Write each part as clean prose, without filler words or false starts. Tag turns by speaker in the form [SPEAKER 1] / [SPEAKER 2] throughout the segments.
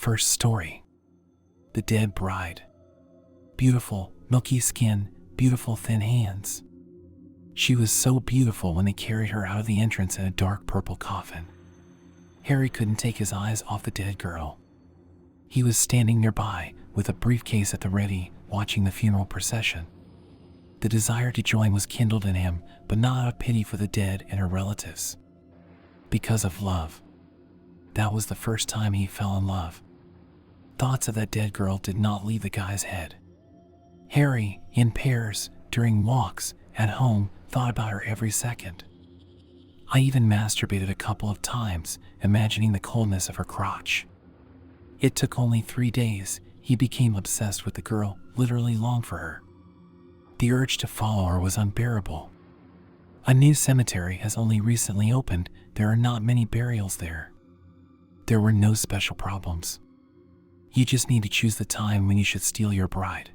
[SPEAKER 1] First story. The dead bride. Beautiful, milky skin, beautiful thin hands. She was so beautiful when they carried her out of the entrance in a dark purple coffin. Harry couldn't take his eyes off the dead girl. He was standing nearby, with a briefcase at the ready, watching the funeral procession. The desire to join was kindled in him, but not out of pity for the dead and her relatives. Because of love. That was the first time he fell in love. Thoughts of that dead girl did not leave the guy's head. Harry, in pairs, during walks, at home, thought about her every second. I even masturbated a couple of times, imagining the coldness of her crotch. It took only 3 days. He became obsessed with the girl, literally longed for her. The urge to follow her was unbearable. A new cemetery has only recently opened. There are not many burials there. There were no special problems. You just need to choose the time when you should steal your bride.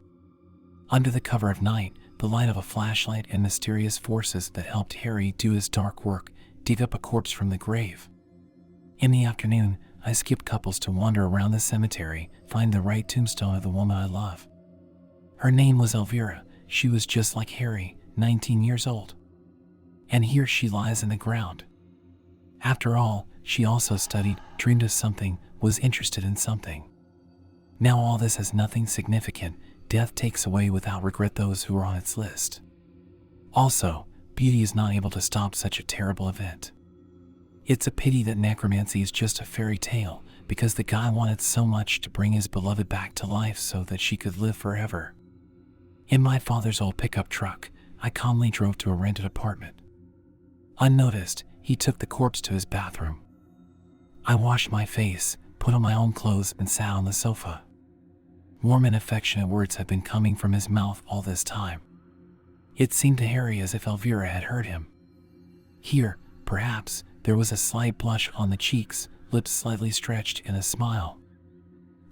[SPEAKER 1] Under the cover of night, the light of a flashlight and mysterious forces that helped Harry do his dark work dig up a corpse from the grave. In the afternoon, I skipped couples to wander around the cemetery, find the right tombstone of the woman I love. Her name was Elvira. She was just like Harry, 19 years old. And here she lies in the ground. After all, she also studied, dreamed of something, was interested in something. Now all this has nothing significant. Death takes away without regret those who are on its list. Also, beauty is not able to stop such a terrible event. It's a pity that necromancy is just a fairy tale, because the guy wanted so much to bring his beloved back to life so that she could live forever. In my father's old pickup truck, I calmly drove to a rented apartment. Unnoticed, he took the corpse to his bathroom. I washed my face, put on my own clothes, and sat on the sofa. Warm and affectionate words had been coming from his mouth all this time. It seemed to Harry as if Elvira had heard him. Here, perhaps, there was a slight blush on the cheeks, lips slightly stretched in a smile.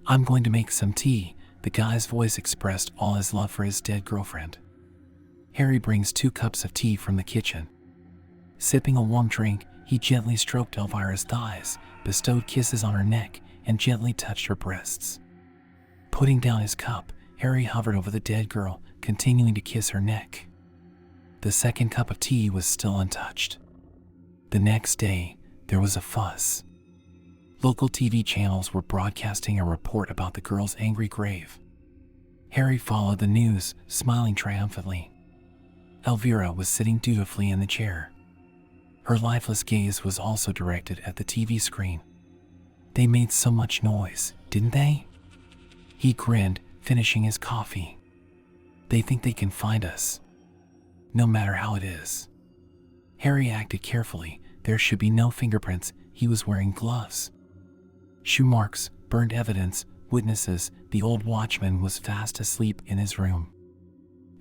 [SPEAKER 1] "I'm going to make some tea," the guy's voice expressed all his love for his dead girlfriend. Harry brings 2 cups of tea from the kitchen. Sipping a warm drink, he gently stroked Elvira's thighs, bestowed kisses on her neck, and gently touched her breasts. Putting down his cup, Harry hovered over the dead girl, continuing to kiss her neck. The second cup of tea was still untouched. The next day, there was a fuss. Local TV channels were broadcasting a report about the girl's angry grave. Harry followed the news, smiling triumphantly. Elvira was sitting dutifully in the chair. Her lifeless gaze was also directed at the TV screen. "They made so much noise, didn't they?" He grinned, finishing his coffee. "They think they can find us. No matter how it is." Harry acted carefully. There should be no fingerprints. He was wearing gloves. Shoe marks, burned evidence, witnesses. The old watchman was fast asleep in his room.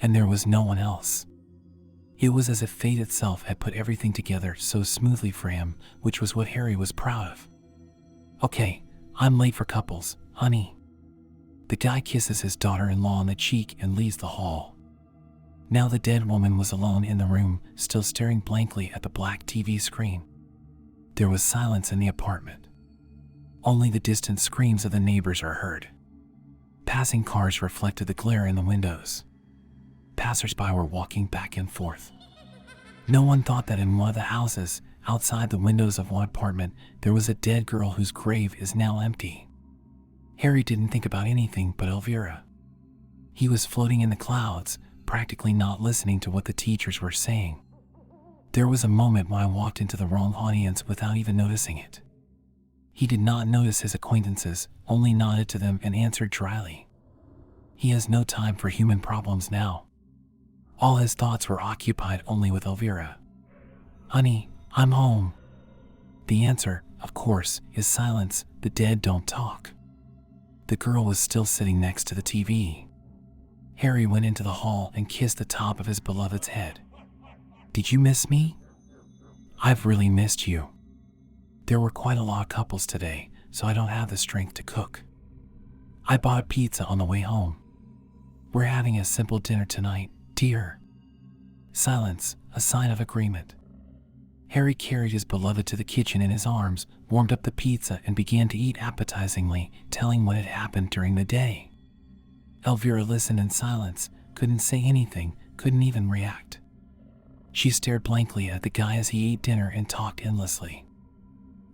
[SPEAKER 1] And there was no one else. It was as if fate itself had put everything together so smoothly for him, which was what Harry was proud of. "Okay, I'm late for couples, honey." The guy kisses his daughter-in-law on the cheek and leaves the hall. Now the dead woman was alone in the room, still staring blankly at the black TV screen. There was silence in the apartment. Only the distant screams of the neighbors are heard. Passing cars reflected the glare in the windows. Passers-by were walking back and forth. No one thought that in one of the houses, outside the windows of one apartment, there was a dead girl whose grave is now empty. Harry didn't think about anything but Elvira. He was floating in the clouds, practically not listening to what the teachers were saying. There was a moment when I walked into the wrong audience without even noticing it. He did not notice his acquaintances, only nodded to them and answered dryly. He has no time for human problems now. All his thoughts were occupied only with Elvira. "Honey, I'm home." The answer, of course, is silence. The dead don't talk. The girl was still sitting next to the TV. Harry went into the hall and kissed the top of his beloved's head. "Did you miss me?" "I've really missed you. There were quite a lot of couples today, so I don't have the strength to cook. I bought a pizza on the way home. We're having a simple dinner tonight, dear." Silence, a sign of agreement. Harry carried his beloved to the kitchen in his arms, warmed up the pizza, and began to eat appetizingly, telling what had happened during the day. Elvira listened in silence, couldn't say anything, couldn't even react. She stared blankly at the guy as he ate dinner and talked endlessly.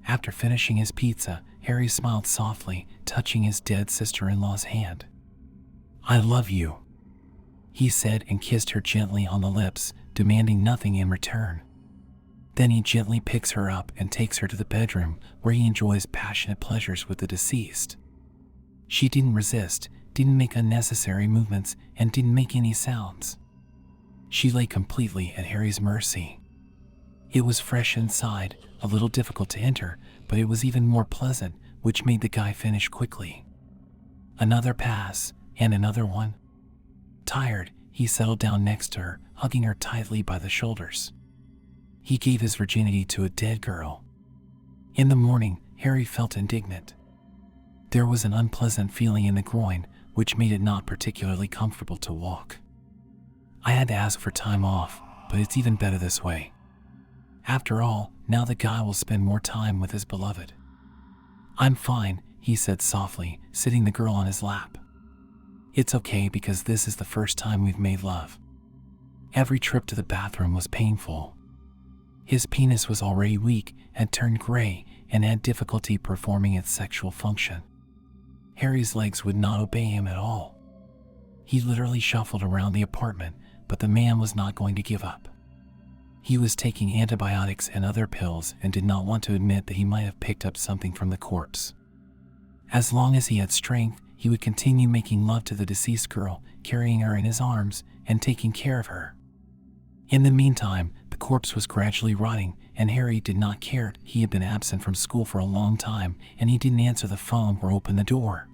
[SPEAKER 1] After finishing his pizza, Harry smiled softly, touching his dead sister-in-law's hand. "I love you," he said, and kissed her gently on the lips, demanding nothing in return. Then he gently picks her up and takes her to the bedroom, where he enjoys passionate pleasures with the deceased. She didn't resist, didn't make unnecessary movements, and didn't make any sounds. She lay completely at Harry's mercy. It was fresh inside, a little difficult to enter, but it was even more pleasant, which made the guy finish quickly. Another pass, and another one. Tired, he settled down next to her, hugging her tightly by the shoulders. He gave his virginity to a dead girl. In the morning, Harry felt indignant. There was an unpleasant feeling in the groin, which made it not particularly comfortable to walk. I had to ask for time off, but it's even better this way. After all, now the guy will spend more time with his beloved. "I'm fine," he said softly, sitting the girl on his lap. "It's okay because this is the first time we've made love." Every trip to the bathroom was painful. His penis was already weak, had turned gray, and had difficulty performing its sexual function. Harry's legs would not obey him at all. He literally shuffled around the apartment, but the man was not going to give up. He was taking antibiotics and other pills and did not want to admit that he might have picked up something from the corpse. As long as he had strength, he would continue making love to the deceased girl, carrying her in his arms and taking care of her. In the meantime, the corpse was gradually rotting, and Harry did not care. He had been absent from school for a long time, and he didn't answer the phone or open the door.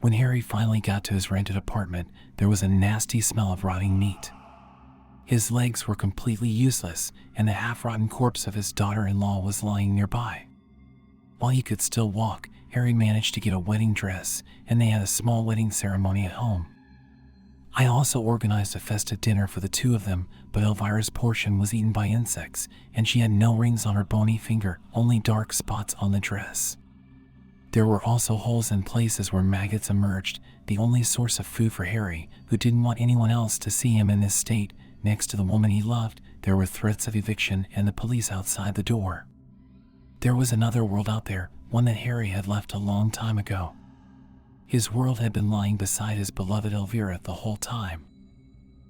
[SPEAKER 1] When Harry finally got to his rented apartment, there was a nasty smell of rotting meat. His legs were completely useless, and the half-rotten corpse of his daughter-in-law was lying nearby. While he could still walk, Harry managed to get a wedding dress, and they had a small wedding ceremony at home. I also organized a festive dinner for the two of them, but Elvira's portion was eaten by insects, and she had no rings on her bony finger, only dark spots on the dress. There were also holes in places where maggots emerged, the only source of food for Harry, who didn't want anyone else to see him in this state. Next to the woman he loved, there were threats of eviction and the police outside the door. There was another world out there, one that Harry had left a long time ago. His world had been lying beside his beloved Elvira the whole time.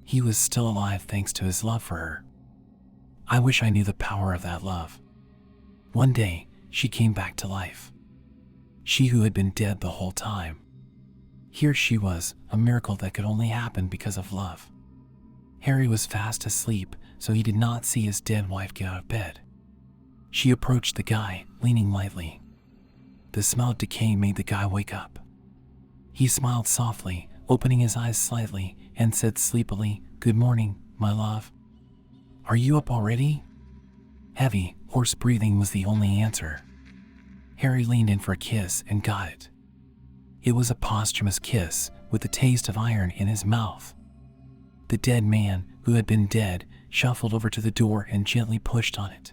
[SPEAKER 1] He was still alive thanks to his love for her. I wish I knew the power of that love. One day, she came back to life. She who had been dead the whole time. Here she was, a miracle that could only happen because of love. Harry was fast asleep, so he did not see his dead wife get out of bed. She approached the guy, leaning lightly. The smell of decay made the guy wake up. He smiled softly, opening his eyes slightly, and said sleepily, "Good morning, my love. Are you up already?" Heavy, hoarse breathing was the only answer. Harry leaned in for a kiss and got it. It was a posthumous kiss, with the taste of iron in his mouth. The dead man, who had been dead, shuffled over to the door and gently pushed on it.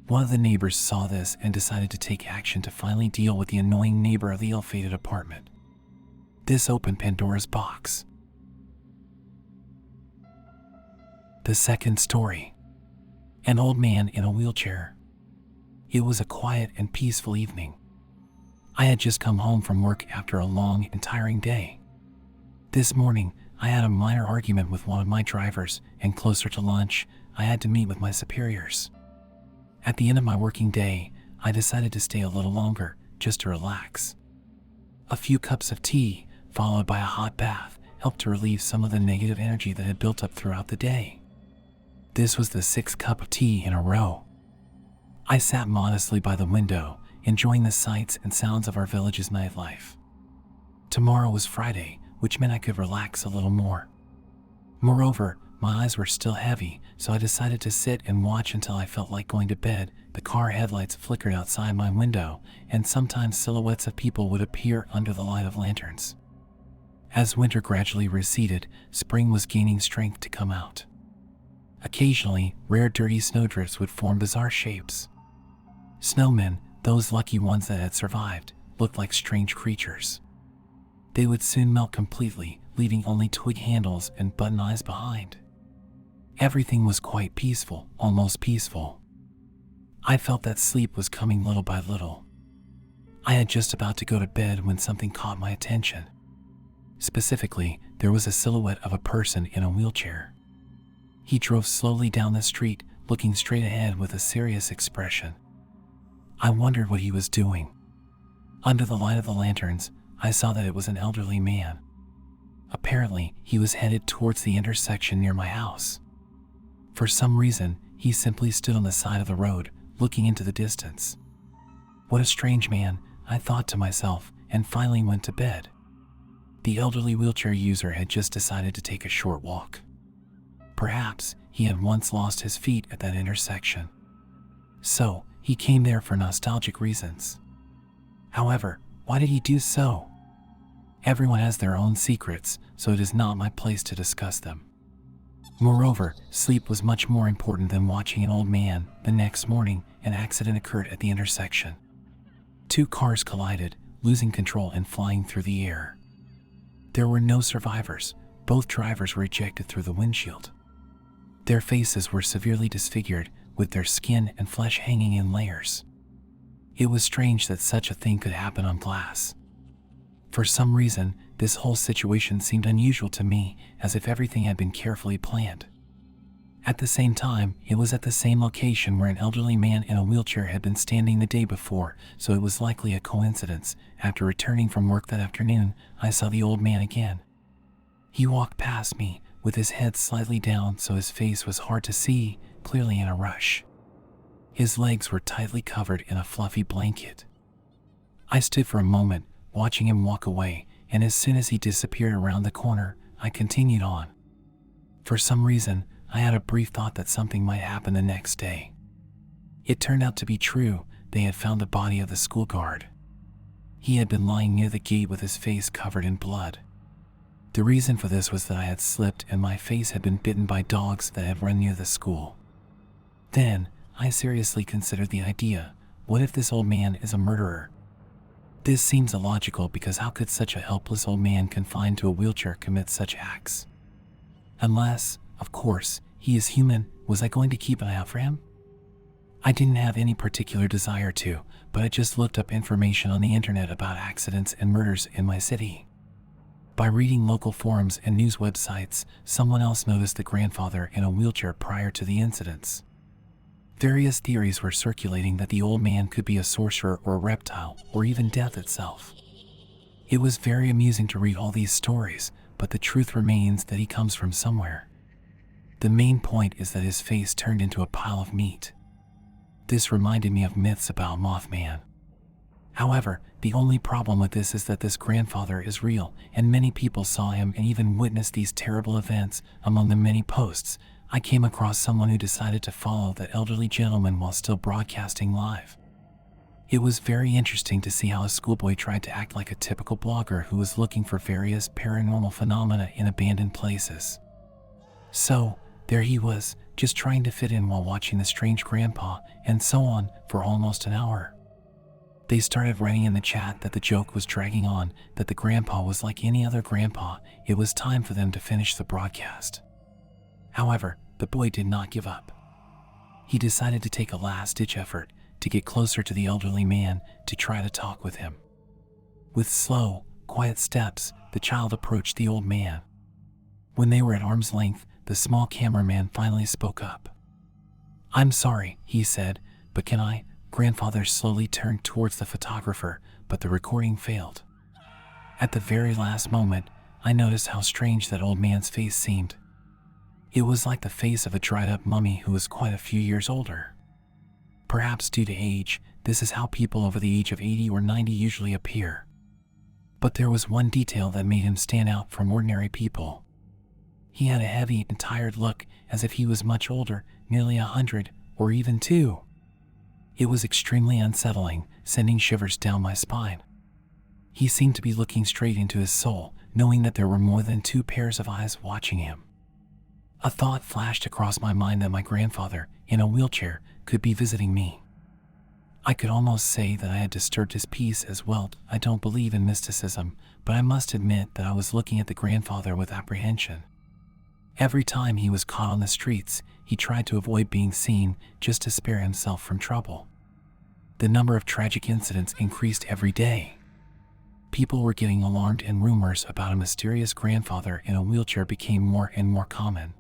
[SPEAKER 1] One of the neighbors saw this and decided to take action to finally deal with the annoying neighbor of the ill-fated apartment. This opened Pandora's box. The second story. An old man in a wheelchair. It was a quiet and peaceful evening. I had just come home from work after a long and tiring day. This morning, I had a minor argument with one of my drivers, and closer to lunch, I had to meet with my superiors. At the end of my working day, I decided to stay a little longer, just to relax. A few cups of tea, followed by a hot bath, helped to relieve some of the negative energy that had built up throughout the day. This was the 6th cup of tea in a row. I sat modestly by the window, enjoying the sights and sounds of our village's nightlife. Tomorrow was Friday, which meant I could relax a little more. Moreover, my eyes were still heavy, so I decided to sit and watch until I felt like going to bed. The car headlights flickered outside my window, and sometimes silhouettes of people would appear under the light of lanterns. As winter gradually receded, spring was gaining strength to come out. Occasionally, rare dirty snowdrifts would form bizarre shapes. Snowmen, those lucky ones that had survived, looked like strange creatures. They would soon melt completely, leaving only twig handles and button eyes behind. Everything was quite peaceful, almost peaceful. I felt that sleep was coming little by little. I had just about to go to bed when something caught my attention. Specifically, there was a silhouette of a person in a wheelchair. He drove slowly down the street, looking straight ahead with a serious expression. I wondered what he was doing. Under the light of the lanterns, I saw that it was an elderly man. Apparently, he was headed towards the intersection near my house. For some reason, he simply stood on the side of the road, looking into the distance. What a strange man, I thought to myself, and finally went to bed. The elderly wheelchair user had just decided to take a short walk. Perhaps he had once lost his feet at that intersection. So, he came there for nostalgic reasons. However, why did he do so? Everyone has their own secrets, so it is not my place to discuss them. Moreover, sleep was much more important than watching an old man. The next morning, an accident occurred at the intersection. Two cars collided, losing control and flying through the air. There were no survivors. Both drivers were ejected through the windshield. Their faces were severely disfigured, with their skin and flesh hanging in layers. It was strange that such a thing could happen on glass. For some reason, this whole situation seemed unusual to me, as if everything had been carefully planned. At the same time, it was at the same location where an elderly man in a wheelchair had been standing the day before, so it was likely a coincidence. After returning from work that afternoon, I saw the old man again. He walked past me, with his head slightly down so his face was hard to see, clearly in a rush. His legs were tightly covered in a fluffy blanket. I stood for a moment, watching him walk away, and as soon as he disappeared around the corner, I continued on. For some reason, I had a brief thought that something might happen the next day. It turned out to be true. They had found the body of the school guard. He had been lying near the gate with his face covered in blood. The reason for this was that I had slipped and my face had been bitten by dogs that had run near the school. Then, I seriously considered the idea, what if this old man is a murderer? This seems illogical because how could such a helpless old man confined to a wheelchair commit such acts? Unless, of course, he is human. Was I going to keep an eye out for him? I didn't have any particular desire to, but I just looked up information on the internet about accidents and murders in my city. By reading local forums and news websites, someone else noticed the grandfather in a wheelchair prior to the incidents. Various theories were circulating that the old man could be a sorcerer or a reptile, or even death itself. It was very amusing to read all these stories, but the truth remains that he comes from somewhere. The main point is that his face turned into a pile of meat. This reminded me of myths about Mothman. However, the only problem with this is that this grandfather is real, and many people saw him and even witnessed these terrible events. Among the many posts, I came across someone who decided to follow that elderly gentleman while still broadcasting live. It was very interesting to see how a schoolboy tried to act like a typical blogger who was looking for various paranormal phenomena in abandoned places. So, there he was, just trying to fit in while watching the strange grandpa, and so on, for almost an hour. They started writing in the chat that the joke was dragging on, that the grandpa was like any other grandpa. It was time for them to finish the broadcast. However, the boy did not give up. He decided to take a last-ditch effort to get closer to the elderly man to try to talk with him. With slow, quiet steps, the child approached the old man. When they were at arm's length, the small cameraman finally spoke up. "I'm sorry," he said, "but can I?" Grandfather slowly turned towards the photographer, but the recording failed. At the very last moment, I noticed how strange that old man's face seemed. It was like the face of a dried-up mummy who was quite a few years older. Perhaps due to age, this is how people over the age of 80 or 90 usually appear. But there was one detail that made him stand out from ordinary people. He had a heavy and tired look, as if he was much older, nearly 100, or even 2. It was extremely unsettling, sending shivers down my spine. He seemed to be looking straight into his soul, knowing that there were more than 2 pairs of eyes watching him. A thought flashed across my mind that my grandfather, in a wheelchair, could be visiting me. I could almost say that I had disturbed his peace as well. I don't believe in mysticism, but I must admit that I was looking at the grandfather with apprehension. Every time he was caught on the streets, he tried to avoid being seen just to spare himself from trouble. The number of tragic incidents increased every day. People were getting alarmed and rumors about a mysterious grandfather in a wheelchair became more and more common.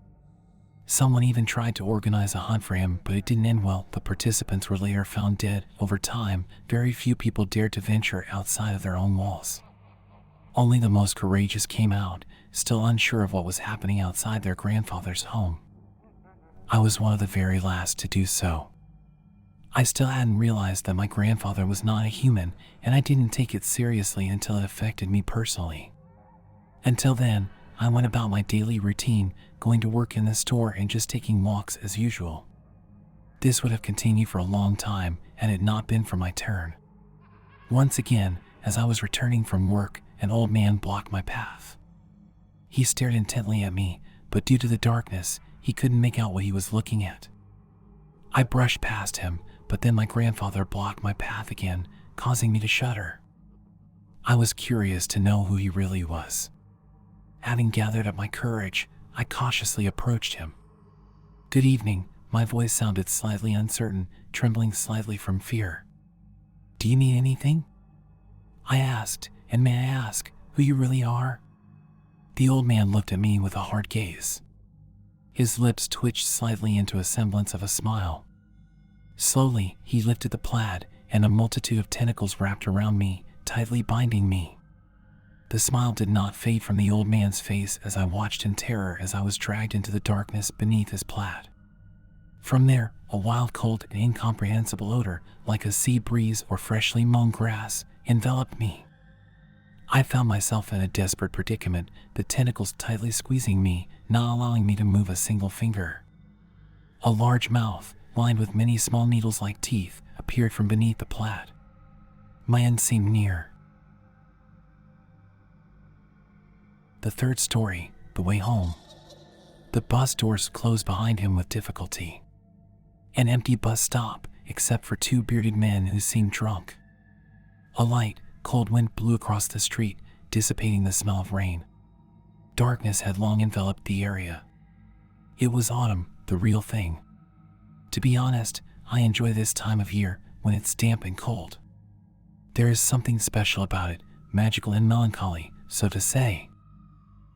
[SPEAKER 1] Someone even tried to organize a hunt for him, but it didn't end well. The participants were later found dead. Over time, very few people dared to venture outside of their own walls. Only the most courageous came out, still unsure of what was happening outside their grandfather's home. I was one of the very last to do so. I still hadn't realized that my grandfather was not a human, and I didn't take it seriously until it affected me personally. Until then, I went about my daily routine, going to work in the store and just taking walks as usual. This would have continued for a long time had it not been for my turn. Once again, as I was returning from work, an old man blocked my path. He stared intently at me, but due to the darkness, he couldn't make out what he was looking at. I brushed past him, but then my grandfather blocked my path again, causing me to shudder. I was curious to know who he really was. Having gathered up my courage, I cautiously approached him. "Good evening," my voice sounded slightly uncertain, trembling slightly from fear. "Do you need anything?" I asked, "and may I ask who you really are?" The old man looked at me with a hard gaze. His lips twitched slightly into a semblance of a smile. Slowly, he lifted the plaid, and a multitude of tentacles wrapped around me, tightly binding me. The smile did not fade from the old man's face as I watched in terror as I was dragged into the darkness beneath his plaid. From there, a wild, cold, and incomprehensible odor, like a sea breeze or freshly mown grass, enveloped me. I found myself in a desperate predicament, the tentacles tightly squeezing me, not allowing me to move a single finger. A large mouth, lined with many small needles-like teeth, appeared from beneath the plaid. My end seemed near. The third story, the way home. The bus doors closed behind him with difficulty. An empty bus stop, except for two bearded men who seemed drunk. A light, cold wind blew across the street, dissipating the smell of rain. Darkness had long enveloped the area. It was autumn, the real thing. To be honest, I enjoy this time of year when it's damp and cold. There is something special about it, magical and melancholy, so to say.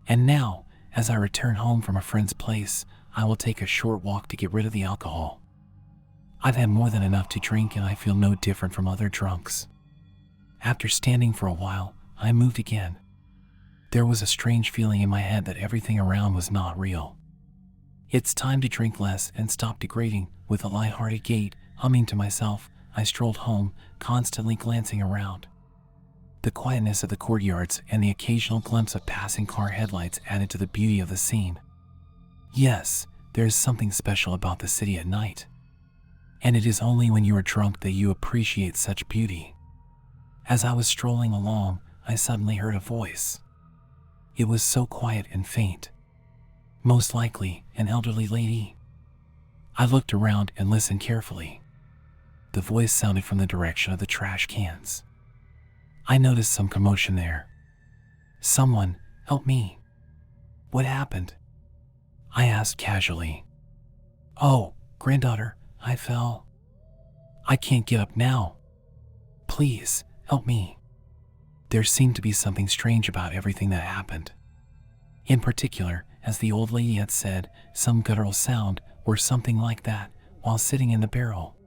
[SPEAKER 1] And now, as I return home from a friend's place, I will take a short walk to get rid of the alcohol. I've had more than enough to drink and I feel no different from other drunks. After standing for a while, I moved again. There was a strange feeling in my head that everything around was not real. It's time to drink less and stop degrading. With a light-hearted gait, humming to myself, I strolled home, constantly glancing around. The quietness of the courtyards and the occasional glimpse of passing car headlights added to the beauty of the scene. Yes, there is something special about the city at night. And it is only when you are drunk that you appreciate such beauty. As I was strolling along, I suddenly heard a voice. It was so quiet and faint. Most likely, an elderly lady. I looked around and listened carefully. The voice sounded from the direction of the trash cans. I noticed some commotion there. "Someone, help me. What happened?" I asked casually. "Oh, granddaughter, I fell. I can't get up now. Please, help me." There seemed to be something strange about everything that happened. In particular, as the old lady had said, some guttural sound or something like that while sitting in the barrel.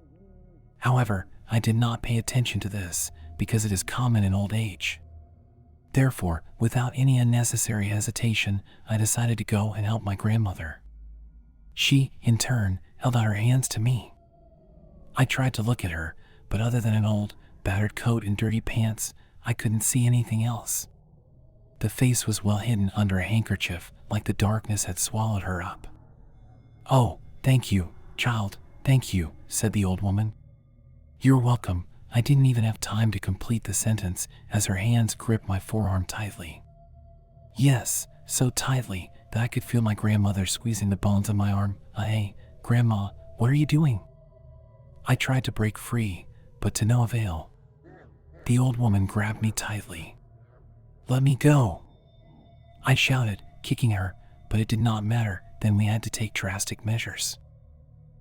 [SPEAKER 1] However, I did not pay attention to this because it is common in old age. Therefore, without any unnecessary hesitation, I decided to go and help my grandmother. She, in turn, held out her hands to me. I tried to look at her, but other than an old, battered coat and dirty pants, I couldn't see anything else. The face was well hidden under a handkerchief, like the darkness had swallowed her up. "Oh, thank you, child, thank you," said the old woman. "You're welcome." I didn't even have time to complete the sentence as her hands gripped my forearm tightly. Yes, so tightly, that I could feel my grandmother squeezing the bones of my arm. Hey, Grandma, what are you doing? I tried to break free, but to no avail. The old woman grabbed me tightly. Let me go, I shouted, kicking her, but it did not matter. Then we had to take drastic measures.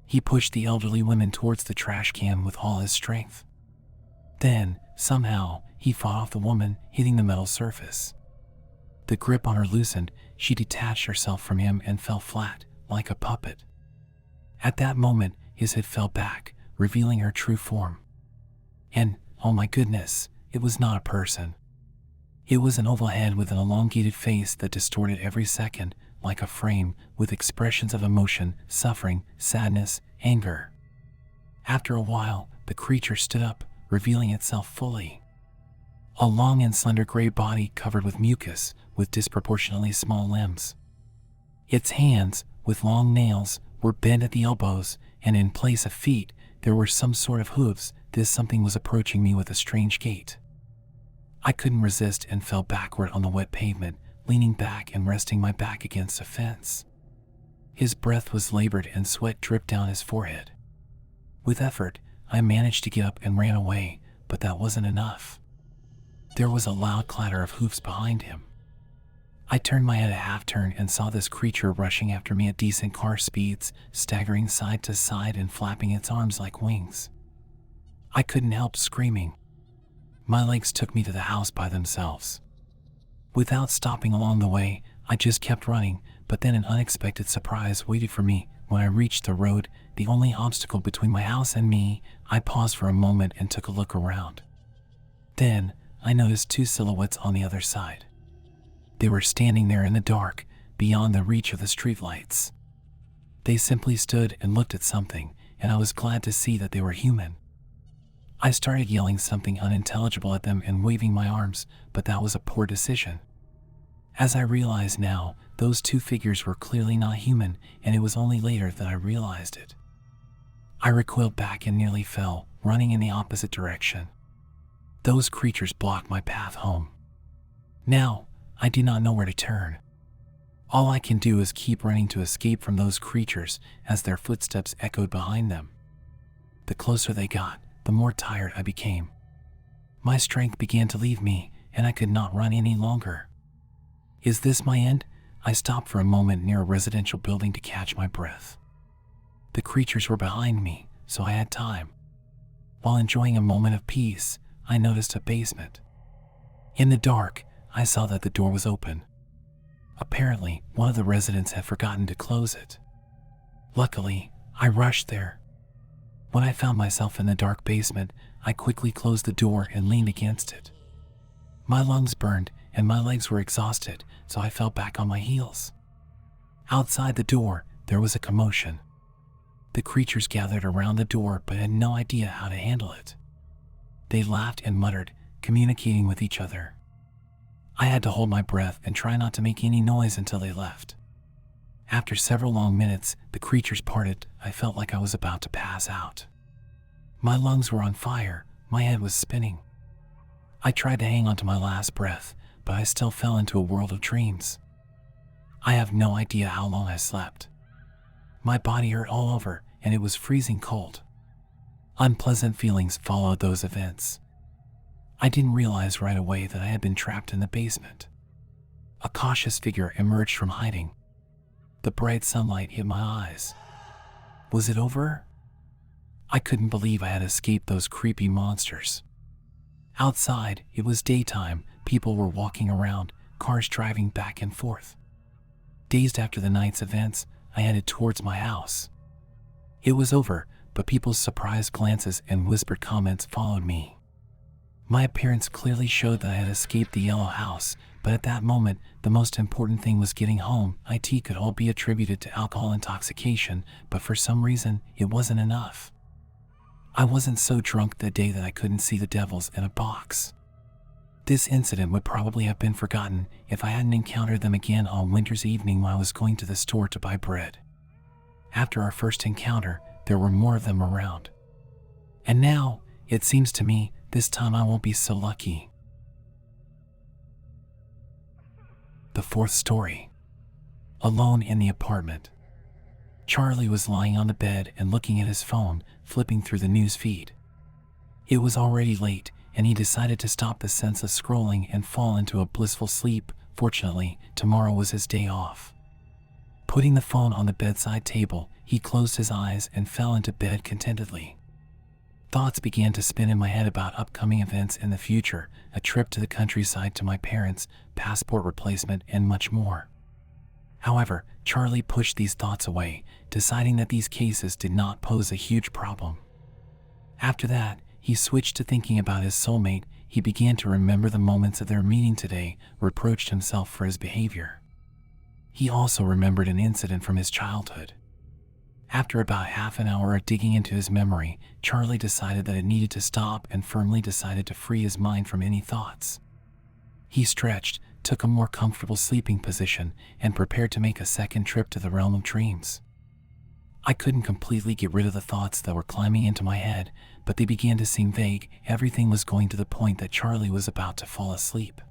[SPEAKER 1] He pushed the elderly woman towards the trash can with all his strength. Then, somehow, he fought off the woman, hitting the metal surface. The grip on her loosened, she detached herself from him and fell flat, like a puppet. At that moment, his head fell back, revealing her true form. And, oh my goodness, it was not a person. It was an oval head with an elongated face that distorted every second, like a frame, with expressions of emotion, suffering, sadness, anger. After a while, the creature stood up, revealing itself fully. A long and slender gray body covered with mucus, with disproportionately small limbs. Its hands, with long nails, were bent at the elbows, and in place of feet, there were some sort of hooves. This something was approaching me with a strange gait. I couldn't resist and fell backward on the wet pavement, leaning back and resting my back against a fence. His breath was labored and sweat dripped down his forehead. With effort, I managed to get up and ran away, but that wasn't enough. There was a loud clatter of hoofs behind him. I turned my head a half-turn and saw this creature rushing after me at decent car speeds, staggering side to side and flapping its arms like wings. I couldn't help screaming. My legs took me to the house by themselves. Without stopping along the way, I just kept running, but then an unexpected surprise waited for me. When I reached the road, the only obstacle between my house and me, I paused for a moment and took a look around. Then, I noticed two silhouettes on the other side. They were standing there in the dark, beyond the reach of the streetlights. They simply stood and looked at something, and I was glad to see that they were human. I started yelling something unintelligible at them and waving my arms, but that was a poor decision. As I realize now, those two figures were clearly not human, and it was only later that I realized it. I recoiled back and nearly fell, running in the opposite direction. Those creatures blocked my path home. Now, I do not know where to turn. All I can do is keep running to escape from those creatures as their footsteps echoed behind them. The closer they got, the more tired I became. My strength began to leave me, and I could not run any longer. Is this my end? I stopped for a moment near a residential building to catch my breath. The creatures were behind me, so I had time. While enjoying a moment of peace, I noticed a basement. In the dark, I saw that the door was open. Apparently, one of the residents had forgotten to close it. Luckily, I rushed there. When I found myself in the dark basement, I quickly closed the door and leaned against it. My lungs burned and my legs were exhausted, so I fell back on my heels. Outside the door, there was a commotion. The creatures gathered around the door but had no idea how to handle it. They laughed and muttered, communicating with each other. I had to hold my breath and try not to make any noise until they left. After several long minutes, the creatures parted. I felt like I was about to pass out. My lungs were on fire, my head was spinning. I tried to hang on to my last breath, but I still fell into a world of dreams. I have no idea how long I slept. My body hurt all over, and it was freezing cold. Unpleasant feelings followed those events. I didn't realize right away that I had been trapped in the basement. A cautious figure emerged from hiding. The bright sunlight hit my eyes. Was it over? I couldn't believe I had escaped those creepy monsters. Outside, it was daytime. People were walking around, cars driving back and forth. Dazed after the night's events, I headed towards my house. It was over, but people's surprised glances and whispered comments followed me. My appearance clearly showed that I had escaped the yellow house, but at that moment, the most important thing was getting home. It could all be attributed to alcohol intoxication, but for some reason, it wasn't enough. I wasn't so drunk that day that I couldn't see the devils in a box. This incident would probably have been forgotten if I hadn't encountered them again on winter's evening when I was going to the store to buy bread. After our first encounter, there were more of them around. And now, it seems to me, this time I won't be so lucky. The fourth story. Alone in the apartment, Charlie was lying on the bed and looking at his phone, flipping through the news feed. It was already late, and he decided to stop the senseless scrolling and fall into a blissful sleep. Fortunately, tomorrow was his day off. Putting the phone on the bedside table, he closed his eyes and fell into bed contentedly. Thoughts began to spin in my head about upcoming events in the future, a trip to the countryside to my parents, passport replacement, and much more. However, Charlie pushed these thoughts away, deciding that these cases did not pose a huge problem. After that, he switched to thinking about his soulmate. He began to remember the moments of their meeting today, reproached himself for his behavior. He also remembered an incident from his childhood. After about half an hour of digging into his memory, Charlie decided that it needed to stop and firmly decided to free his mind from any thoughts. He stretched, took a more comfortable sleeping position, and prepared to make a second trip to the realm of dreams. I couldn't completely get rid of the thoughts that were climbing into my head, but they began to seem vague. Everything was going to the point that Charlie was about to fall asleep.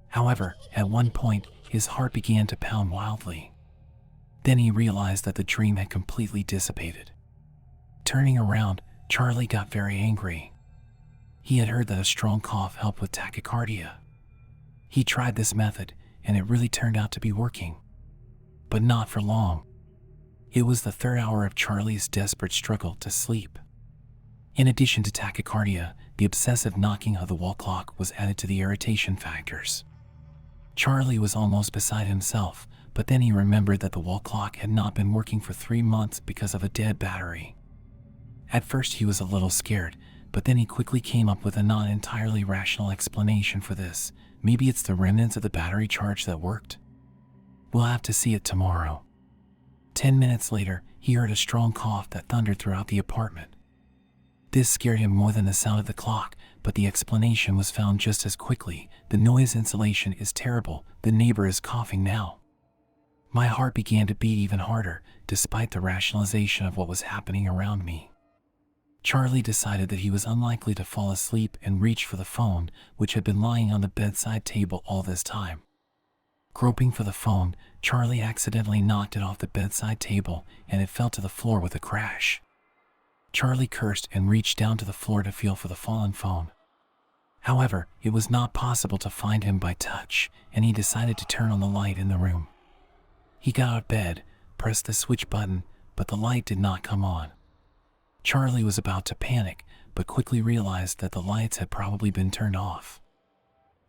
[SPEAKER 1] However, at one point, his heart began to pound wildly. Then he realized that the dream had completely dissipated. Turning around, Charlie got very angry. He had heard that a strong cough helped with tachycardia. He tried this method, and it really turned out to be working. But not for long. It was the third hour of Charlie's desperate struggle to sleep. In addition to tachycardia, the obsessive knocking of the wall clock was added to the irritation factors. Charlie was almost beside himself, but then he remembered that the wall clock had not been working for 3 months because of a dead battery. At first he was a little scared, but then he quickly came up with a not entirely rational explanation for this. Maybe it's the remnants of the battery charge that worked. We'll have to see it tomorrow. 10 minutes later, he heard a strong cough that thundered throughout the apartment. This scared him more than the sound of the clock, but the explanation was found just as quickly. The noise insulation is terrible. The neighbor is coughing now. My heart began to beat even harder, despite the rationalization of what was happening around me. Charlie decided that he was unlikely to fall asleep and reached for the phone, which had been lying on the bedside table all this time. Groping for the phone, Charlie accidentally knocked it off the bedside table, and it fell to the floor with a crash. Charlie cursed and reached down to the floor to feel for the fallen phone. However, it was not possible to find him by touch, and he decided to turn on the light in the room. He got out of bed, pressed the switch button, but the light did not come on. Charlie was about to panic, but quickly realized that the lights had probably been turned off,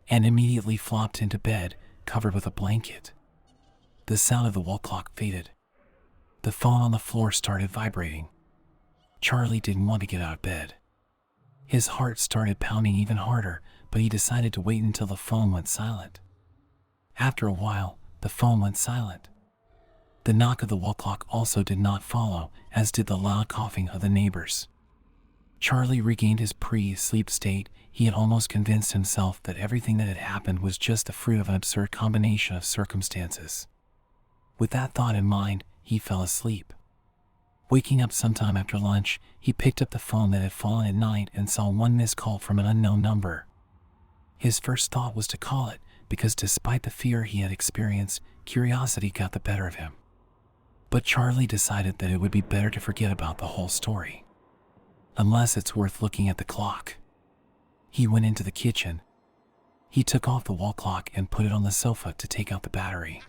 [SPEAKER 1] and immediately flopped into bed, covered with a blanket. The sound of the wall clock faded. The phone on the floor started vibrating. Charlie didn't want to get out of bed. His heart started pounding even harder, but he decided to wait until the phone went silent. After a while, the phone went silent. The knock of the wall clock also did not follow, as did the loud coughing of the neighbors. Charlie regained his pre-sleep state. He had almost convinced himself that everything that had happened was just the fruit of an absurd combination of circumstances. With that thought in mind, he fell asleep. Waking up sometime after lunch, he picked up the phone that had fallen at night and saw one missed call from an unknown number. His first thought was to call it, because despite the fear he had experienced, curiosity got the better of him. But Charlie decided that it would be better to forget about the whole story, unless it's worth looking at the clock. He went into the kitchen. He took off the wall clock and put it on the sofa to take out the battery.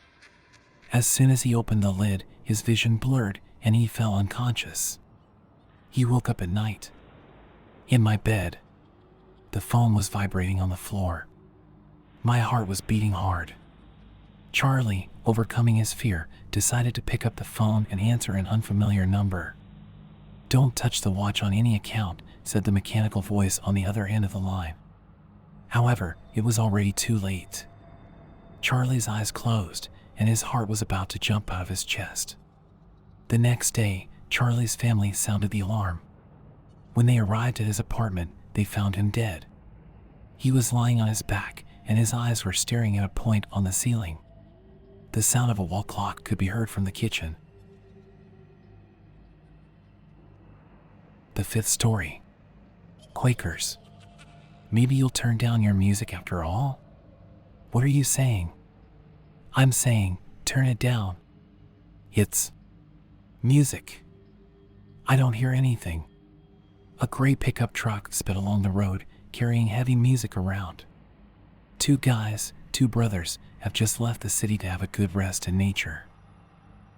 [SPEAKER 1] As soon as he opened the lid, his vision blurred and he fell unconscious. He woke up at night. In my bed, the phone was vibrating on the floor. My heart was beating hard. Charlie, overcoming his fear, decided to pick up the phone and answer an unfamiliar number. "Don't touch the watch on any account," said the mechanical voice on the other end of the line. However, it was already too late. Charlie's eyes closed, and his heart was about to jump out of his chest. The next day, Charlie's family sounded the alarm. When they arrived at his apartment, they found him dead. He was lying on his back, and his eyes were staring at a point on the ceiling. The sound of a wall clock could be heard from the kitchen. The fifth story. Quakers. Maybe you'll turn down your music after all? What are you saying? I'm saying, Turn it down. It's music. I don't hear anything. A gray pickup truck sped along the road, carrying heavy music around. Two guys, two brothers, have just left the city to have a good rest in nature.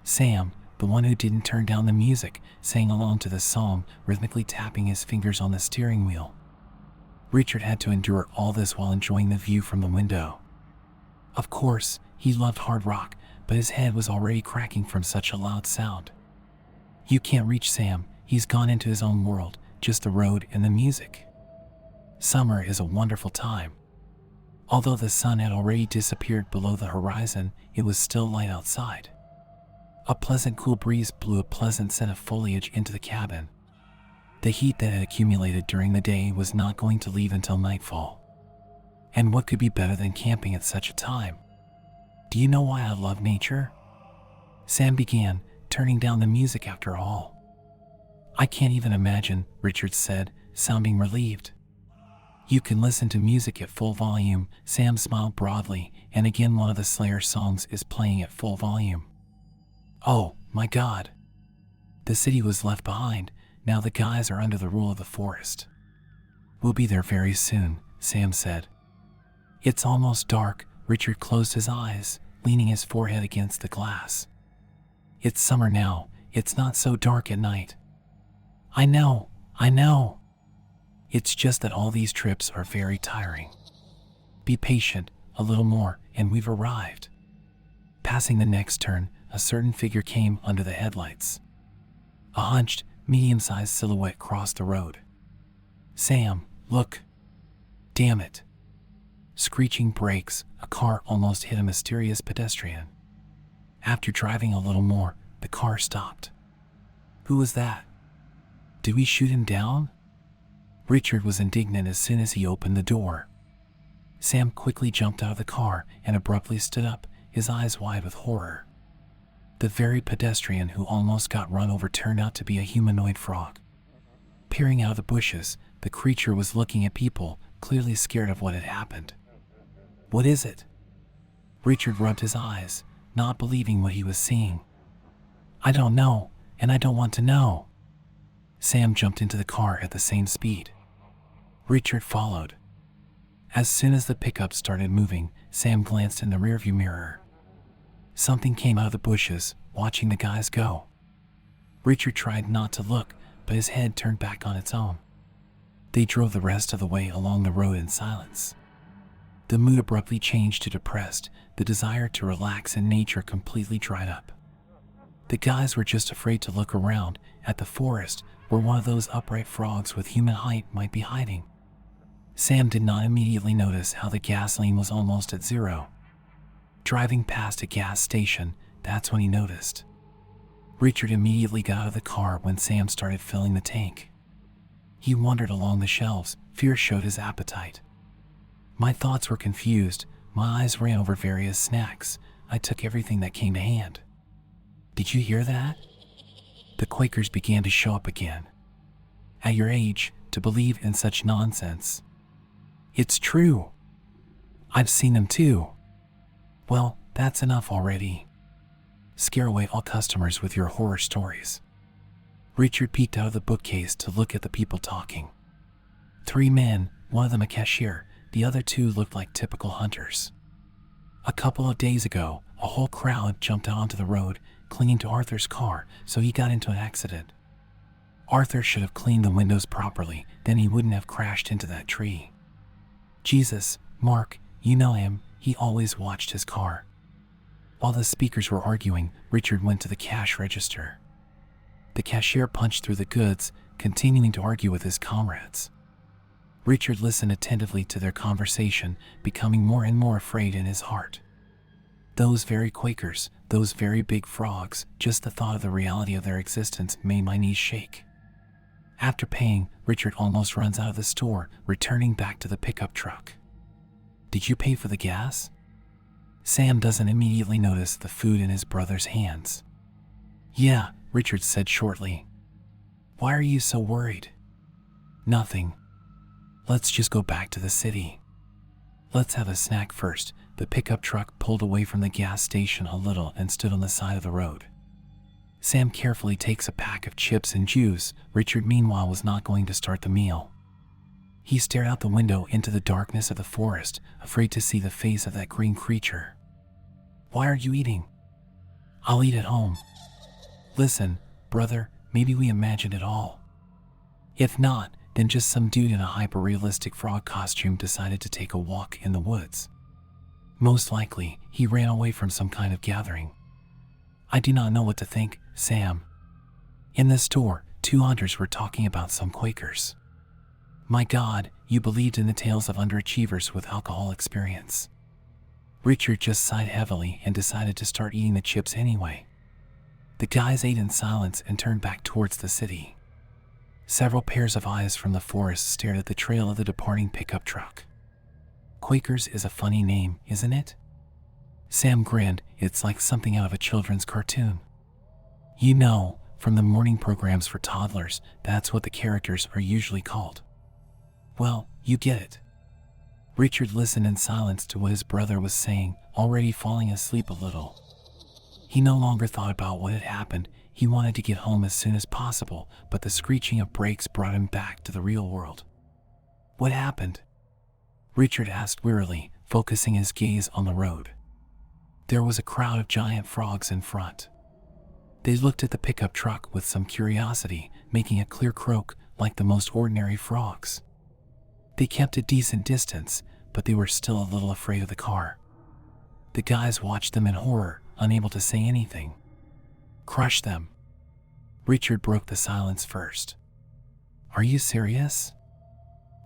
[SPEAKER 1] Sam, the one who didn't turn down the music, sang along to the song, rhythmically tapping his fingers on the steering wheel. Richard had to endure all this while enjoying the view from the window. Of course, he loved hard rock, but his head was already cracking from such a loud sound. You can't reach Sam, he's gone into his own world, just the road and the music. Summer is a wonderful time. Although the sun had already disappeared below the horizon, it was still light outside. A pleasant cool breeze blew a pleasant scent of foliage into the cabin. The heat that had accumulated during the day was not going to leave until nightfall. And what could be better than camping at such a time? Do you know why I love nature? Sam began, turning down the music after all. I can't even imagine, Richard said, sounding relieved. You can listen to music at full volume. Sam smiled broadly, and again one of the Slayer songs is playing at full volume. Oh, my God. The city was left behind. Now the guys are under the rule of the forest. We'll be there very soon, Sam said. It's almost dark. Richard closed his eyes, leaning his forehead against the glass. It's summer now. It's not so dark at night. I know. It's just that all these trips are very tiring. Be patient, a little more, and we've arrived. Passing the next turn, a certain figure came under the headlights. A hunched, medium-sized silhouette crossed the road. Sam, look. Damn it. Screeching brakes, a car almost hit a mysterious pedestrian. After driving a little more, the car stopped. Who was that? Did we shoot him down? Richard was indignant as soon as he opened the door. Sam quickly jumped out of the car and abruptly stood up, his eyes wide with horror. The very pedestrian who almost got run over turned out to be a humanoid frog. Peering out of the bushes, the creature was looking at people, clearly scared of what had happened. What is it? Richard rubbed his eyes, not believing what he was seeing. I don't know, and I don't want to know. Sam jumped into the car at the same speed. Richard followed. As soon as the pickup started moving, Sam glanced in the rearview mirror. Something came out of the bushes, watching the guys go. Richard tried not to look, but his head turned back on its own. They drove the rest of the way along the road in silence. The mood abruptly changed to depressed. The desire to relax in nature completely dried up. The guys were just afraid to look around at the forest where one of those upright frogs with human height might be hiding. Sam did not immediately notice how the gasoline was almost at zero. Driving past a gas station, that's when he noticed. Richard immediately got out of the car when Sam started filling the tank. He wandered along the shelves. Fear showed his appetite. My thoughts were confused. My eyes ran over various snacks. I took everything that came to hand. Did you hear that? The Quakers began to show up again. At your age, to believe in such nonsense. It's true. I've seen them too. Well, that's enough already. Scare away all customers with your horror stories. Richard peeked out of the bookcase to look at the people talking. 3 men, one of them a cashier, the other 2 looked like typical hunters. A couple of days ago, a whole crowd jumped out onto the road, clinging to Arthur's car, so he got into an accident. Arthur should have cleaned the windows properly, then he wouldn't have crashed into that tree. Jesus, Mark, you know him, he always watched his car. While the speakers were arguing, Richard went to the cash register. The cashier punched through the goods, continuing to argue with his comrades. Richard listened attentively to their conversation, becoming more and more afraid in his heart. Those very Quakers, those very big frogs, just the thought of the reality of their existence made my knees shake. After paying, Richard almost runs out of the store, returning back to the pickup truck. Did you pay for the gas? Sam doesn't immediately notice the food in his brother's hands. Yeah, Richard said shortly. Why are you so worried? Nothing. Let's just go back to the city. Let's have a snack first. The pickup truck pulled away from the gas station a little and stood on the side of the road. Sam carefully takes a pack of chips and juice. Richard, meanwhile, was not going to start the meal. He stared out the window into the darkness of the forest, afraid to see the face of that green creature. "Why are you eating?" "I'll eat at home." "Listen, brother, maybe we imagined it all. If not, then just some dude in a hyper-realistic frog costume decided to take a walk in the woods. Most likely, he ran away from some kind of gathering." "I do not know what to think, Sam." In the store, 2 hunters were talking about some Quakers. "My God, you believed in the tales of underachievers with alcohol experience." Richard just sighed heavily and decided to start eating the chips anyway. The guys ate in silence and turned back towards the city. Several pairs of eyes from the forest stared at the trail of the departing pickup truck. "Quakers is a funny name, isn't it?" Sam grinned. "It's like something out of a children's cartoon. You know, from the morning programs for toddlers, that's what the characters are usually called." "Well, you get it." Richard listened in silence to what his brother was saying, already falling asleep a little. He no longer thought about what had happened. He wanted to get home as soon as possible, but the screeching of brakes brought him back to the real world. "What happened?" Richard asked wearily, focusing his gaze on the road. There was a crowd of giant frogs in front. They looked at the pickup truck with some curiosity, making a clear croak like the most ordinary frogs. They kept a decent distance, but they were still a little afraid of the car. The guys watched them in horror, unable to say anything. "Crush them." Richard broke the silence first. "Are you serious?"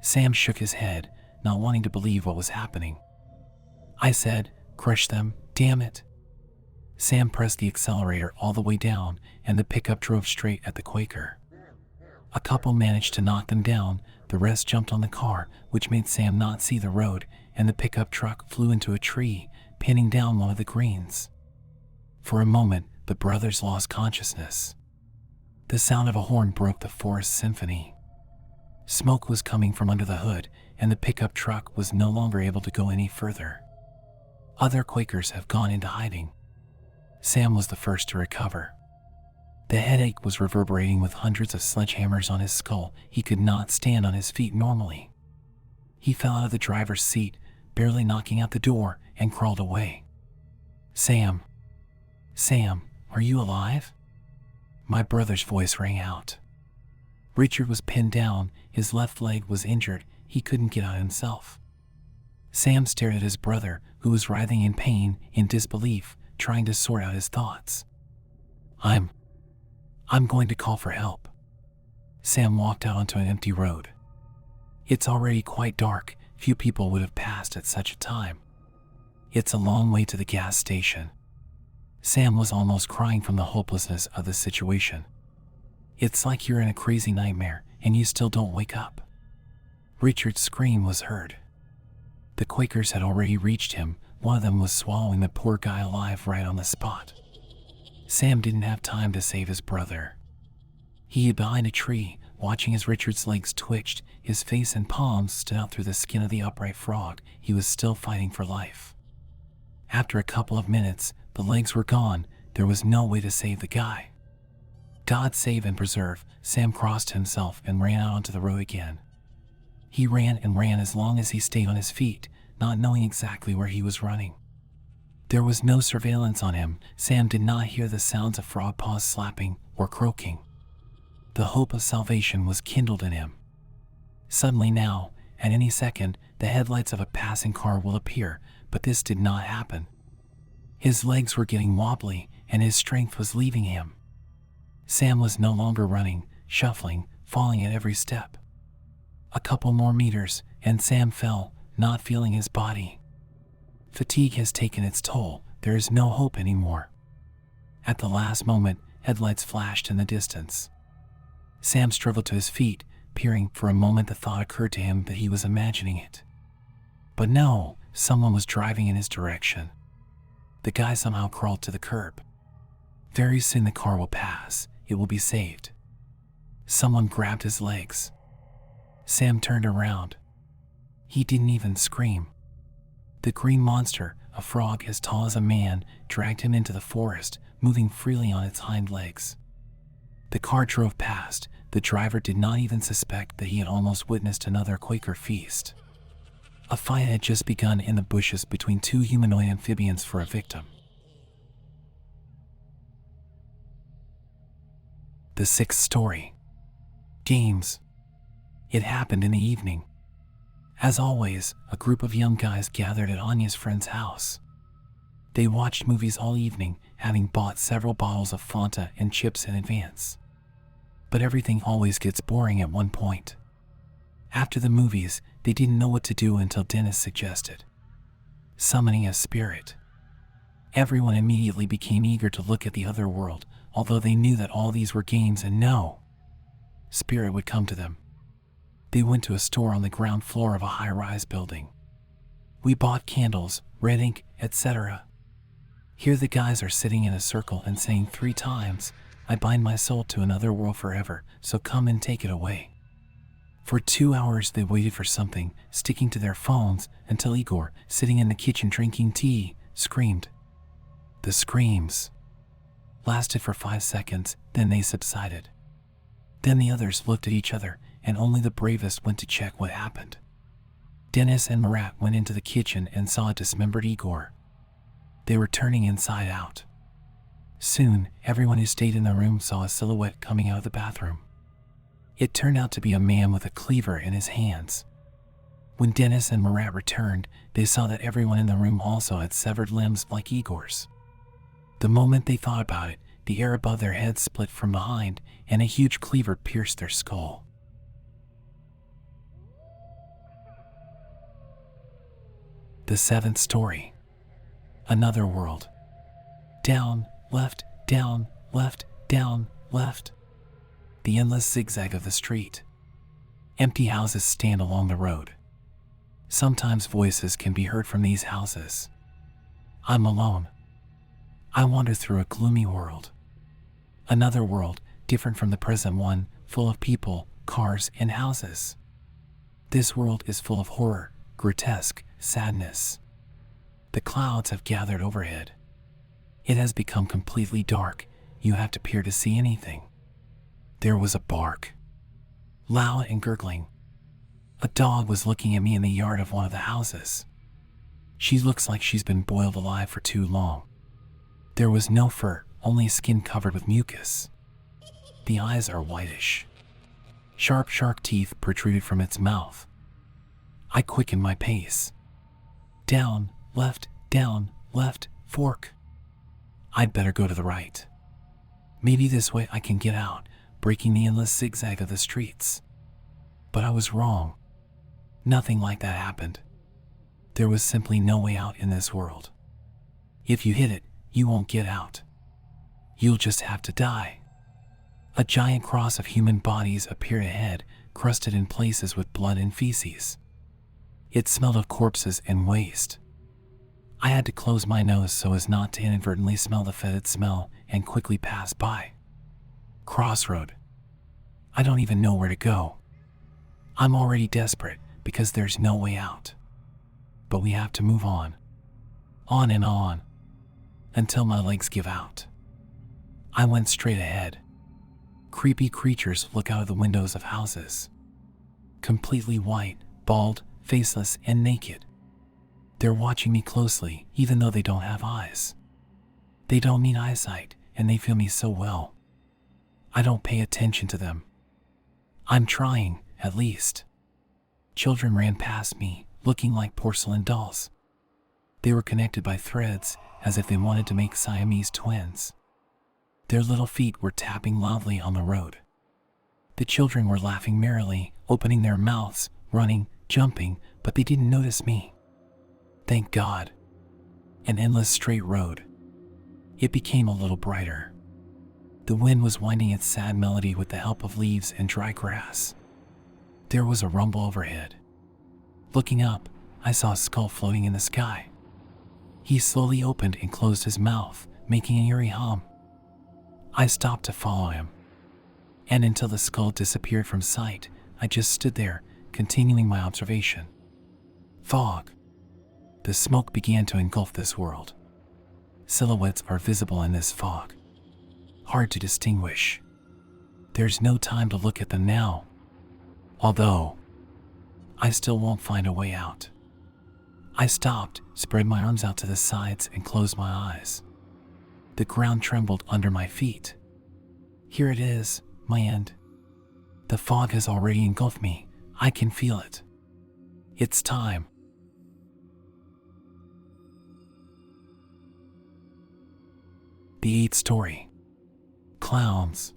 [SPEAKER 1] Sam shook his head, not wanting to believe what was happening. "I said, crush them, damn it." Sam pressed the accelerator all the way down, and the pickup drove straight at the Quaker. A couple managed to knock them down. The rest jumped on the car, which made Sam not see the road, and the pickup truck flew into a tree, pinning down one of the greens. For a moment, the brothers lost consciousness. The sound of a horn broke the forest symphony. Smoke was coming from under the hood, and the pickup truck was no longer able to go any further. "Other Quakers have gone into hiding." Sam was the first to recover. The headache was reverberating with hundreds of sledgehammers on his skull. He could not stand on his feet normally. He fell out of the driver's seat, barely knocking out the door, and crawled away. Sam, are you alive?" My brother's voice rang out. Richard was pinned down. His left leg was injured. He couldn't get out himself. Sam stared at his brother, who was writhing in pain, in disbelief, trying to sort out his thoughts. I'm going to call for help." Sam walked out onto an empty road. It's already quite dark. Few people would have passed at such a time. It's a long way to the gas station. Sam was almost crying from the hopelessness of the situation. It's like you're in a crazy nightmare and you still don't wake up. Richard's scream was heard. The Quakers had already reached him. One of them was swallowing the poor guy alive right on the spot. Sam didn't have time to save his brother. He hid behind a tree, watching as Richard's legs twitched. His face and palms stood out through the skin of the upright frog. He was still fighting for life. After a couple of minutes, the legs were gone. There was no way to save the guy. God save and preserve. Sam crossed himself and ran out onto the road again. He ran and ran as long as he stayed on his feet, not knowing exactly where he was running. There was no surveillance on him. Sam did not hear the sounds of frog paws slapping or croaking. The hope of salvation was kindled in him. Suddenly now, at any second, the headlights of a passing car will appear, but this did not happen. His legs were getting wobbly, and his strength was leaving him. Sam was no longer running, shuffling, falling at every step. A couple more meters, and Sam fell, not feeling his body. Fatigue has taken its toll. There is no hope anymore. At the last moment, headlights flashed in the distance. Sam struggled to his feet, peering. For a moment the thought occurred to him that he was imagining it. But no, someone was driving in his direction. The guy somehow crawled to the curb. Very soon the car will pass. It will be saved. Someone grabbed his legs. Sam turned around. He didn't even scream. The green monster, a frog as tall as a man dragged him into the forest, moving freely on its hind legs. The car drove past. The driver did not even suspect that he had almost witnessed another Quaker feast. A fight had just begun in the bushes between two humanoid amphibians for a victim. The sixth story. Games. It happened in the evening. As always, a group of young guys gathered at Anya's friend's house. They watched movies all evening, having bought several bottles of Fanta and chips in advance. But everything always gets boring at one point. After the movies, they didn't know what to do until Dennis suggested summoning a spirit. Everyone immediately became eager to look at the other world, although they knew that all these were games and no spirit would come to them. They went to a store on the ground floor of a high-rise building. We bought candles, red ink, etc. Here the guys are sitting in a circle and saying 3 times, "I bind my soul to another world forever, so come and take it away." For 2 hours they waited for something, sticking to their phones, until Igor, sitting in the kitchen drinking tea, screamed. The screams lasted for 5 seconds, then they subsided. Then the others looked at each other, and only the bravest went to check what happened. Dennis and Marat went into the kitchen and saw a dismembered Igor. They were turning inside out. Soon, everyone who stayed in the room saw a silhouette coming out of the bathroom. It turned out to be a man with a cleaver in his hands. When Dennis and Marat returned, they saw that everyone in the room also had severed limbs like Igor's. The moment they thought about it, the air above their heads split from behind, and a huge cleaver pierced their skull. The seventh story. Another world. Down, left, down, left, down, left. The endless zigzag of the street. Empty houses stand along the road. Sometimes voices can be heard from these houses. I'm alone. I wander through a gloomy world. Another world, different from the present one, full of people, cars, and houses. This world is full of horror, grotesque, sadness. The clouds have gathered overhead. It has become completely dark. You have to peer to see anything. There was a bark, loud and gurgling. A dog was looking at me in the yard of one of the houses. She looks like she's been boiled alive for too long. There was no fur, only skin covered with mucus. The eyes are whitish. Sharp shark teeth protruded from its mouth. I quickened my pace. Down, left, fork. I'd better go to the right. Maybe this way I can get out, breaking the endless zigzag of the streets. But I was wrong. Nothing like that happened. There was simply no way out in this world. If you hit it, you won't get out. You'll just have to die. A giant cross of human bodies appeared ahead, crusted in places with blood and feces. It smelled of corpses and waste. I had to close my nose so as not to inadvertently smell the fetid smell and quickly pass by. Crossroad. I don't even know where to go. I'm already desperate because there's no way out. But we have to move on. On and on. Until my legs give out. I went straight ahead. Creepy creatures look out of the windows of houses. Completely white, bald, faceless, and naked. They're watching me closely, even though they don't have eyes. They don't need eyesight, and they feel me so well. I don't pay attention to them. I'm trying, at least. Children ran past me, looking like porcelain dolls. They were connected by threads, as if they wanted to make Siamese twins. Their little feet were tapping loudly on the road. The children were laughing merrily, opening their mouths, running, jumping, but they didn't notice me. Thank God. An endless straight road. It became a little brighter. The wind was winding its sad melody with the help of leaves and dry grass. There was a rumble overhead. Looking up, I saw a skull floating in the sky. He slowly opened and closed his mouth, making an eerie hum. I stopped to follow him. And until the skull disappeared from sight, I just stood there, continuing my observation. Fog. The smoke began to engulf this world. Silhouettes are visible in this fog. Hard to distinguish. There's no time to look at them now. Although, I still won't find a way out. I stopped, spread my arms out to the sides, and closed my eyes. The ground trembled under my feet. Here it is, my end. The fog has already engulfed me. I can feel it. It's time. The 8th story. Clowns.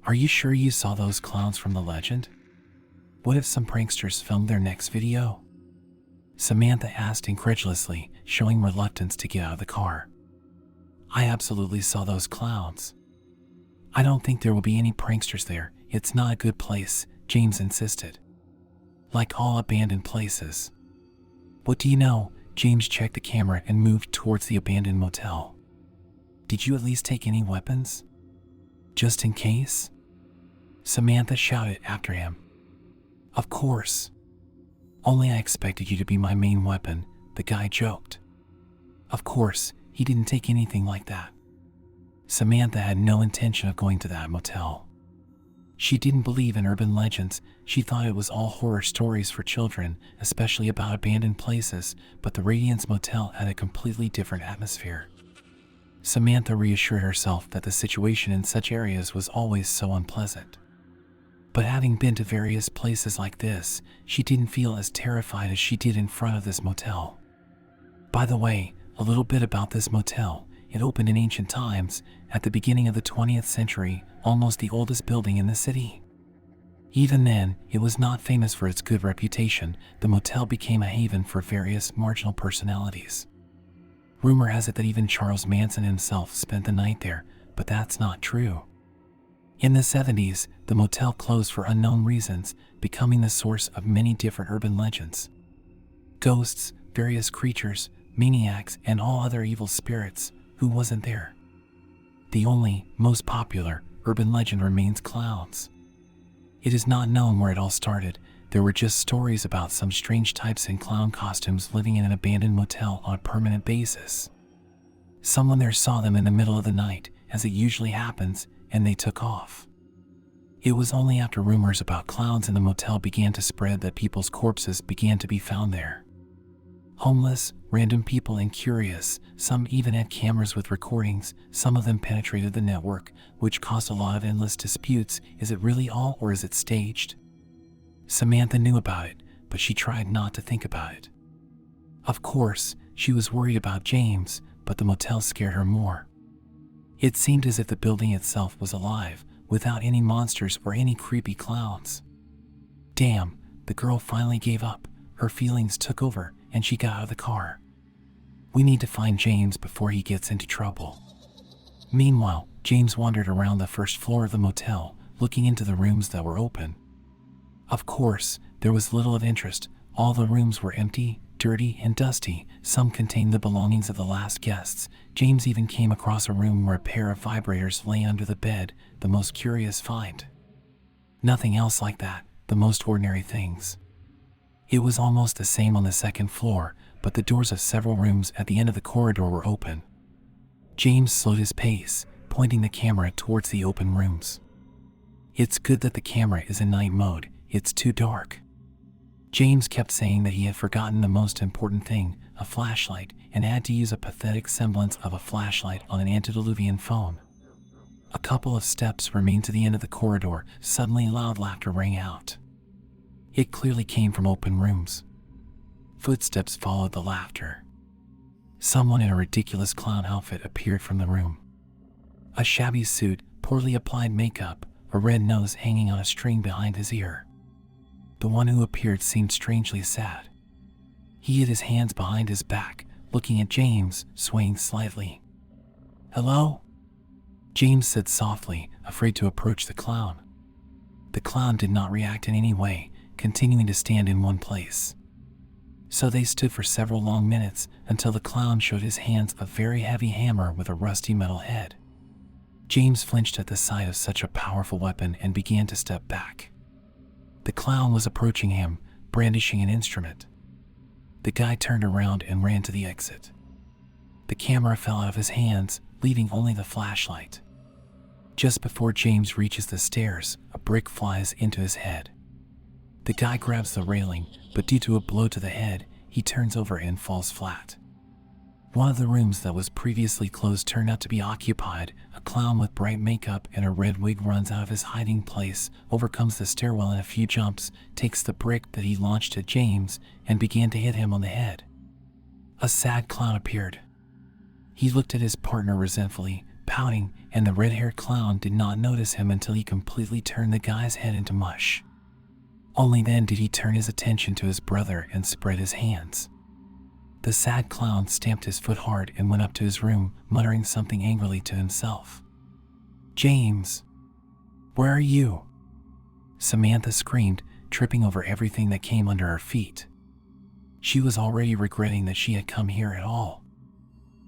[SPEAKER 1] Are you sure you saw those clowns from the legend? What if some pranksters filmed their next video? Samantha asked incredulously, showing reluctance to get out of the car. I absolutely saw those clowns. I don't think there will be any pranksters there. It's not a good place, James insisted. Like all abandoned places. What do you know? James checked the camera and moved towards the abandoned motel. Did you at least take any weapons? Just in case? Samantha shouted after him. Of course. Only I expected you to be my main weapon, the guy joked. Of course, he didn't take anything like that. Samantha had no intention of going to that motel. She didn't believe in urban legends. She thought it was all horror stories for children, especially about abandoned places, but the Radiance Motel had a completely different atmosphere. Samantha reassured herself that the situation in such areas was always so unpleasant. But having been to various places like this, she didn't feel as terrified as she did in front of this motel. By the way, a little bit about this motel. It opened in ancient times, at the beginning of the 20th century, almost the oldest building in the city. Even then, it was not famous for its good reputation. The motel became a haven for various marginal personalities. Rumor has it that even Charles Manson himself spent the night there, but that's not true. In the 70s, the motel closed for unknown reasons, becoming the source of many different urban legends. Ghosts, various creatures, maniacs, and all other evil spirits. Who wasn't there? The only, most popular, urban legend remains clowns. It is not known where it all started. There were just stories about some strange types in clown costumes living in an abandoned motel on a permanent basis. Someone there saw them in the middle of the night, as it usually happens, and they took off. It was only after rumors about clowns in the motel began to spread that people's corpses began to be found there. Homeless, random people, and curious. Some even had cameras with recordings. Some of them penetrated the network, which caused a lot of endless disputes. Is it really all, or is it staged? Samantha knew about it, but she tried not to think about it. Of course, she was worried about James, but the motel scared her more. It seemed as if the building itself was alive, without any monsters or any creepy clowns. Damn, the girl finally gave up. Her feelings took over, and she got out of the car. We need to find James before he gets into trouble. Meanwhile, James wandered around the first floor of the motel, looking into the rooms that were open. Of course, there was little of interest. All the rooms were empty, dirty, and dusty. Some contained the belongings of the last guests. James even came across a room where a pair of vibrators lay under the bed, the most curious find. Nothing else like that, the most ordinary things. It was almost the same on the second floor, but the doors of several rooms at the end of the corridor were open. James slowed his pace, pointing the camera towards the open rooms. It's good that the camera is in night mode. It's too dark. James kept saying that he had forgotten the most important thing, a flashlight, and had to use a pathetic semblance of a flashlight on an antediluvian phone. A couple of steps remained to the end of the corridor. Suddenly loud laughter rang out. It clearly came from open rooms. Footsteps followed the laughter. Someone in a ridiculous clown outfit appeared from the room. A shabby suit, poorly applied makeup, a red nose hanging on a string behind his ear. The one who appeared seemed strangely sad. He hid his hands behind his back, looking at James, swaying slightly. "Hello?" James said softly, afraid to approach the clown. The clown did not react in any way, continuing to stand in one place. So they stood for several long minutes until the clown showed his hands a very heavy hammer with a rusty metal head. James flinched at the sight of such a powerful weapon and began to step back. The clown was approaching him, brandishing an instrument. The guy turned around and ran to the exit. The camera fell out of his hands, leaving only the flashlight. Just before James reaches the stairs, a brick flies into his head. The guy grabs the railing, but due to a blow to the head, he turns over and falls flat. One of the rooms that was previously closed turned out to be occupied. A clown with bright makeup and a red wig runs out of his hiding place, overcomes the stairwell in a few jumps, takes the brick that he launched at James, and began to hit him on the head. A sad clown appeared. He looked at his partner resentfully, pouting, and the red-haired clown did not notice him until he completely turned the guy's head into mush. Only then did he turn his attention to his brother and spread his hands. The sad clown stamped his foot hard and went up to his room, muttering something angrily to himself. "James, where are you?" Samantha screamed, tripping over everything that came under her feet. She was already regretting that she had come here at all.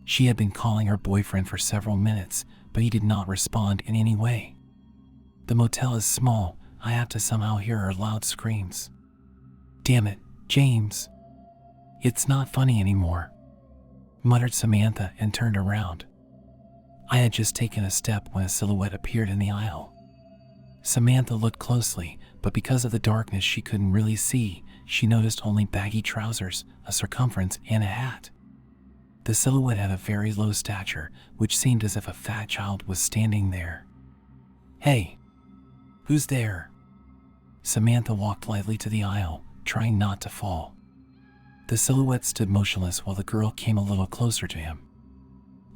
[SPEAKER 1] She had been calling her boyfriend for several minutes, but he did not respond in any way. The motel is small. I have to somehow hear her loud screams. "Damn it, James. It's not funny anymore," muttered Samantha and turned around. I had just taken a step when a silhouette appeared in the aisle. Samantha looked closely, but because of the darkness she couldn't really see. She noticed only baggy trousers, a circumference, and a hat. The silhouette had a very low stature, which seemed as if a fat child was standing there. "Hey, who's there?" Samantha walked lightly to the aisle, trying not to fall. The silhouette stood motionless while the girl came a little closer to him.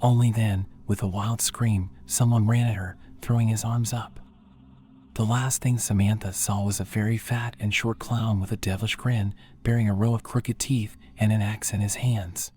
[SPEAKER 1] Only then, with a wild scream, someone ran at her, throwing his arms up. The last thing Samantha saw was a very fat and short clown with a devilish grin, bearing a row of crooked teeth and an axe in his hands.